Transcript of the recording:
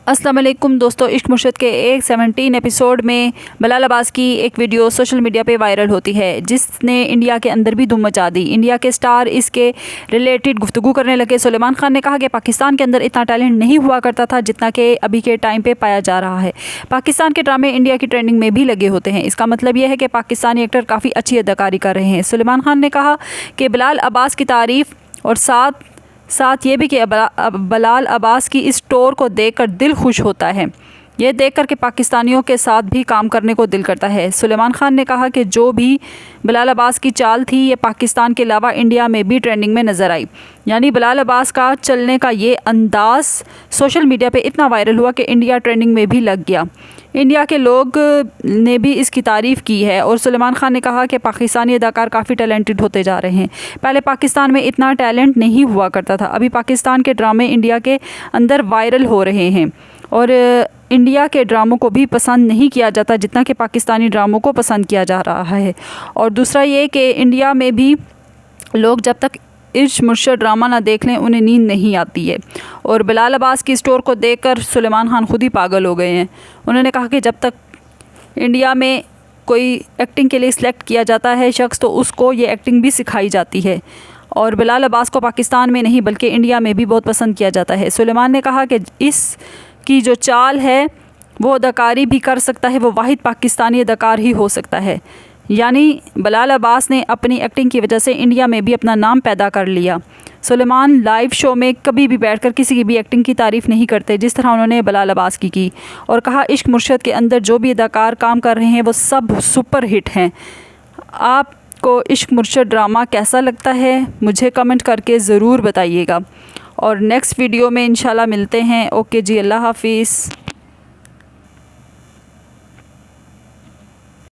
अस्सलाम वालेकुम दोस्तों, इश्क मुर्शद के एक 17 एपिसोड में बिलाल अब्बास की एक वीडियो सोशल मीडिया पे वायरल होती है जिसने इंडिया के अंदर भी धूम मचा दी। इंडिया के स्टार इसके रिलेटेड गुफ्तगू करने लगे। सुलेमान खान ने कहा कि पाकिस्तान के अंदर इतना टैलेंट नहीं हुआ करता था जितना कि अभी के टाइम पे पाया जा रहा है। पाकिस्तान के ड्रामे इंडिया की ट्रेंडिंग में भी लगे होते हैं। इसका मतलब यह है कि पाकिस्तानी एक्टर काफ़ी अच्छी अदाकारी कर रहे हैं। सुलेमान खान ने कहा कि बिलाल अब्बास की तारीफ़ और साथ ये भी कि बिलाल अब्बास की इस टूर को देखकर दिल खुश होता है। ये देखकर कि पाकिस्तानियों के साथ भी काम करने को दिल करता है। सुलेमान खान ने कहा कि जो भी बिलाल अब्बास की चाल थी ये पाकिस्तान के अलावा इंडिया में भी ट्रेंडिंग में नज़र आई। यानी बिलाल अब्बास का चलने का ये अंदाज़ सोशल मीडिया पे इतना वायरल हुआ कि इंडिया ट्रेंडिंग में भी लग गया। इंडिया के लोग ने भी इसकी तारीफ़ की है। और सुलेमान खान ने कहा कि पाकिस्तानी अदाकार काफ़ी टैलेंटेड होते जा रहे हैं। पहले पाकिस्तान में इतना टैलेंट नहीं हुआ करता था। अभी पाकिस्तान के ड्रामे इंडिया के अंदर वायरल हो रहे हैं और इंडिया के ड्रामों को भी पसंद नहीं किया जाता जितना कि पाकिस्तानी ड्रामों को पसंद किया जा रहा है। और दूसरा ये कि इंडिया में भी लोग जब तक इश्क मुर्शद ड्रामा ना देख लें उन्हें नींद नहीं आती है। और बिलाल अब्बास की स्टोर को देखकर सुलेमान खान खुद ही पागल हो गए हैं। उन्होंने कहा कि जब तक इंडिया में कोई एक्टिंग के लिए सिलेक्ट किया जाता है शख्स तो उसको ये एक्टिंग भी सिखाई जाती है। और बिलाल अब्बास को पाकिस्तान में नहीं बल्कि इंडिया में भी बहुत पसंद किया जाता है। सुलेमान ने कहा कि इसकी जो चाल है वो अदाकारी भी कर सकता है, वो वाहिद पाकिस्तानी अदाकार ही हो सकता है। यानी बिलाल अब्बास ने अपनी एक्टिंग की वजह से इंडिया में भी अपना नाम पैदा कर लिया। सुलेमान लाइव शो में कभी भी बैठकर किसी की भी एक्टिंग की तारीफ़ नहीं करते जिस तरह उन्होंने बिलाल अब्बास की और कहा इश्क मुर्शद के अंदर जो भी अदाकार काम कर रहे हैं वो सब सुपर हिट हैं। आपको इश्क मुर्शद ड्रामा कैसा लगता है मुझे कमेंट करके ज़रूर बताइएगा और नेक्स्ट वीडियो में इंशाल्लाह मिलते हैं। ओके जी, अल्लाह हाफिज़।